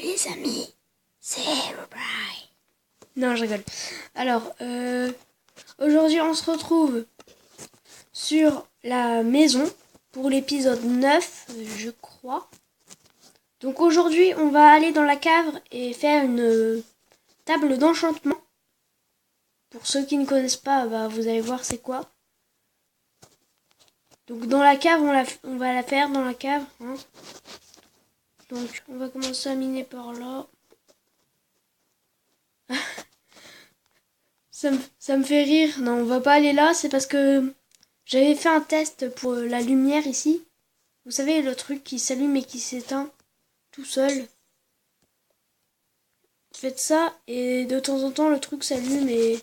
les amis, c'est Herobrine. Non, je rigole. Alors, aujourd'hui, on se retrouve sur la maison pour l'épisode 9, je crois. Donc aujourd'hui, on va aller dans la cave et faire une table d'enchantement. Pour ceux qui ne connaissent pas, vous allez voir c'est quoi. Donc dans la cave, on va la faire dans la cave. Hein. Donc on va commencer à miner par là. Ça me fait rire. Non, on va pas aller là, c'est parce que j'avais fait un test pour la lumière ici. Vous savez, le truc qui s'allume et qui s'éteint tout seul. Faites ça et de temps en temps le truc s'allume et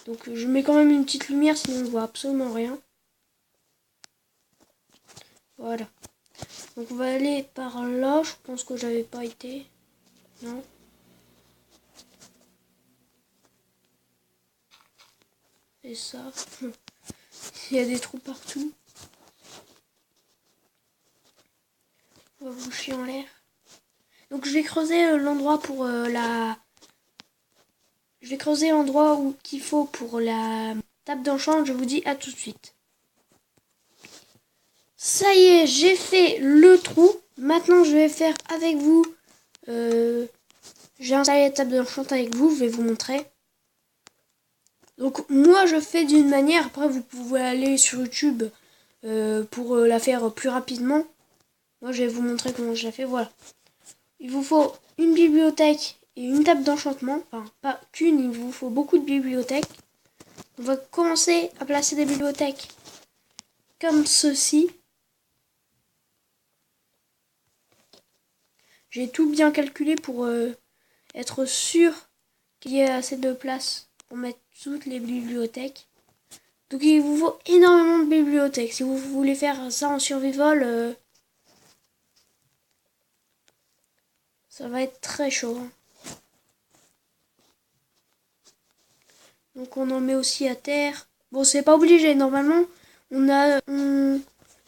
donc je mets quand même une petite lumière sinon on voit absolument rien. Voilà. Donc on va aller par là, je pense que j'avais pas été. Non. Et ça. Il y a des trous partout. On va boucher en l'air. Donc je vais creuser l'endroit pour la... Je vais creuser l'endroit qu'il faut pour la table d'enchant. Je vous dis à tout de suite. Ça y est, j'ai fait le trou. Maintenant, je vais faire avec vous. J'ai installé la table d'enchant avec vous. Je vais vous montrer. Donc moi, je fais d'une manière. Après, vous pouvez aller sur YouTube pour la faire plus rapidement. Moi, je vais vous montrer comment je la fais. Voilà. Il vous faut une bibliothèque et une table d'enchantement. Enfin, pas qu'une, il vous faut beaucoup de bibliothèques. On va commencer à placer des bibliothèques comme ceci. J'ai tout bien calculé pour être sûr qu'il y ait assez de place pour mettre toutes les bibliothèques. Donc il vous faut énormément de bibliothèques. Si vous voulez faire ça en survival, ça va être très chaud. Donc on en met aussi à terre. Bon, c'est pas obligé. Normalement, là,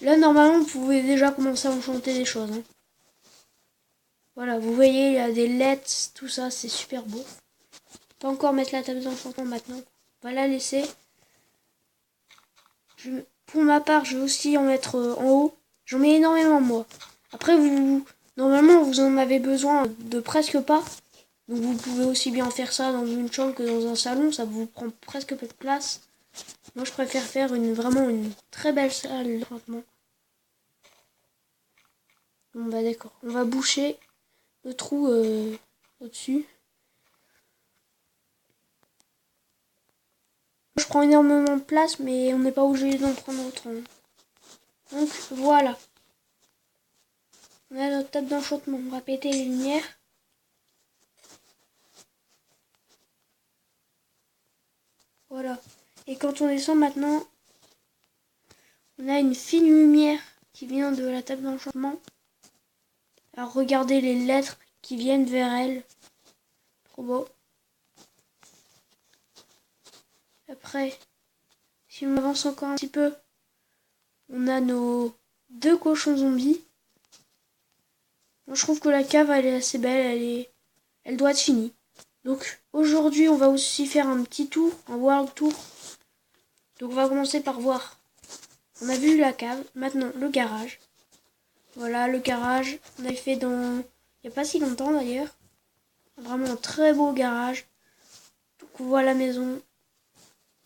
normalement, vous pouvez déjà commencer à enchanter des choses. Hein. Voilà, vous voyez, il y a des lettres, tout ça, c'est super beau. Pas encore mettre la table d'enchantement maintenant. On va la laisser. Pour ma part, je vais aussi en mettre en haut. J'en mets énormément, moi. Après, normalement, vous en avez besoin de presque pas. Donc vous pouvez aussi bien faire ça dans une chambre que dans un salon. Ça vous prend presque peu de place. Moi, je préfère faire vraiment une très belle salle d'enchantement. Bon, bah d'accord. On va boucher le trou au-dessus. Je prends énormément de place, mais on n'est pas obligé d'en prendre autant. Donc voilà. On a notre table d'enchantement. On va péter les lumières. Voilà. Et quand on descend maintenant, on a une fine lumière qui vient de la table d'enchantement. Alors regardez les lettres qui viennent vers elle. Trop beau. Après, si on avance encore un petit peu, on a nos 2 cochons zombies. Moi je trouve que la cave elle est assez belle, elle doit être finie. Donc aujourd'hui on va aussi faire un petit tour, un world tour. Donc on va commencer par voir. On a vu la cave, maintenant le garage. Voilà le garage, on avait fait il n'y a pas si longtemps d'ailleurs. Vraiment un très beau garage. Donc on voit la maison.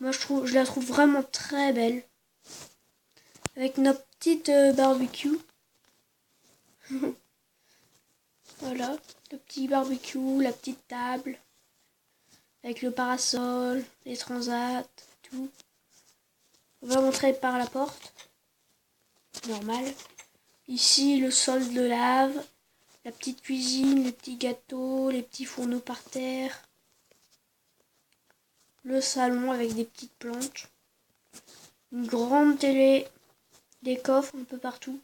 Moi je la trouve vraiment très belle. Avec notre petite barbecue. Voilà, le petit barbecue, la petite table. Avec le parasol, les transats, tout. On va montrer par la porte. Normal. Ici le sol de lave. La petite cuisine, les petits gâteaux, les petits fourneaux par terre. Le salon avec des petites plantes. Une grande télé. Des coffres un peu partout.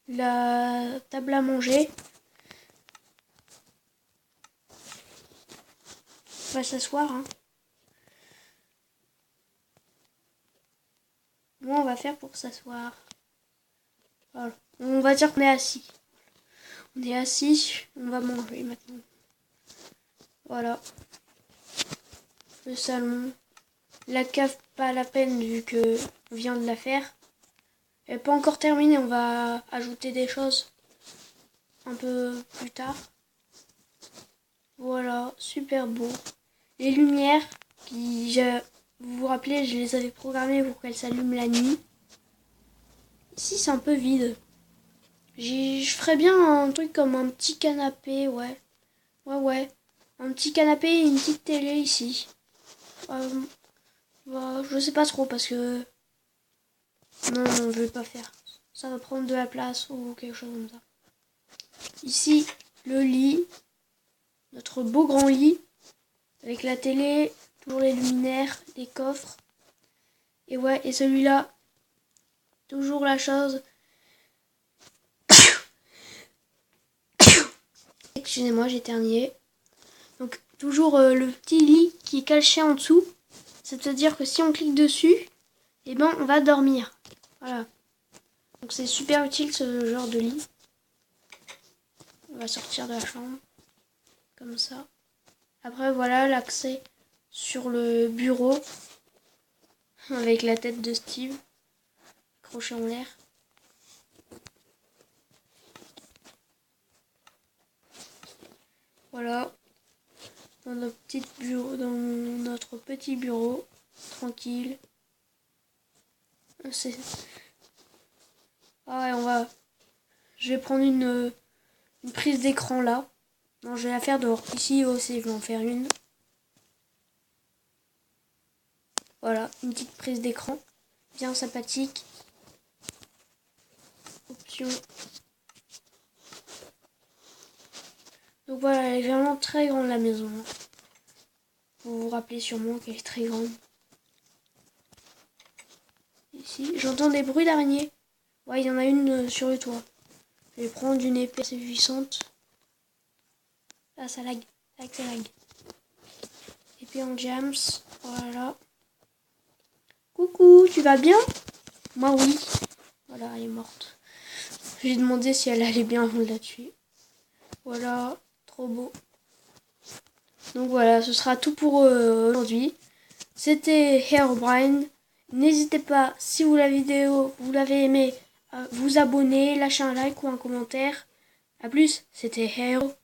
La table à manger. On va s'asseoir. Hein. Comment on va faire pour s'asseoir? Voilà. On va dire qu'on est assis. On est assis, on va manger maintenant. Voilà. Le salon. La cave, pas la peine vu que on vient de la faire. Elle n'est pas encore terminée, on va ajouter des choses un peu plus tard. Voilà, super beau. Les lumières, vous vous rappelez, je les avais programmées pour qu'elles s'allument la nuit. Ici, c'est un peu vide. Je ferais bien un truc comme un petit canapé, ouais. Ouais. Un petit canapé et une petite télé ici. Je sais pas trop parce que... Non, je vais pas faire. Ça va prendre de la place ou quelque chose comme ça. Ici, le lit. Notre beau grand lit. Avec la télé, toujours les luminaires, les coffres. Et ouais, et celui-là, toujours la chose. Excusez-moi, j'ai éternué. Donc, toujours le petit lit qui est caché en dessous. C'est-à-dire que si on clique dessus, eh ben, on va dormir. Voilà. Donc, c'est super utile ce genre de lit. On va sortir de la chambre. Comme ça. Après, voilà l'accès sur le bureau. Avec la tête de Steve. Accrochée en l'air. Voilà. Dans notre petit bureau. Tranquille. Ah ouais, je vais prendre une prise d'écran là. Non, je vais la faire dehors. Ici aussi, je vais en faire une. Voilà, une petite prise d'écran. Bien sympathique. Option. Donc voilà, elle est vraiment très grande la maison. Vous vous rappelez sûrement qu'elle est très grande. Ici, j'entends des bruits d'araignées. Ouais, il y en a une sur le toit. Je vais prendre une épée assez puissante. Ah, ça lag. Ça lag. Épée en jams. Voilà. Coucou, tu vas bien? Moi, oui. Voilà, elle est morte. J'ai demandé si elle allait bien avant de la tuer. Voilà, trop beau. Donc voilà, ce sera tout pour aujourd'hui. C'était Herobrine. N'hésitez pas, si la vidéo, vous l'avez aimée, à vous abonner, lâcher un like ou un commentaire. A plus, c'était Hero.